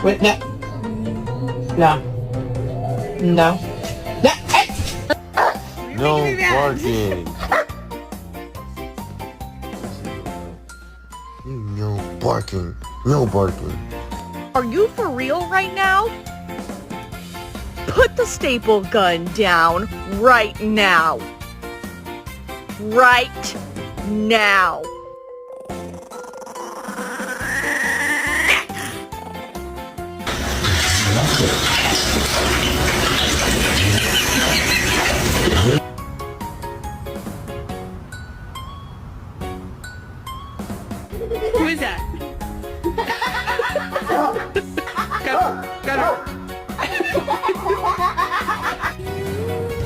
Wait, no. No. No. No. Hey! No barking. No barking. No barking. Are you for real right now? Put the staple gun down right now. Right now. Who is that? Go. Go.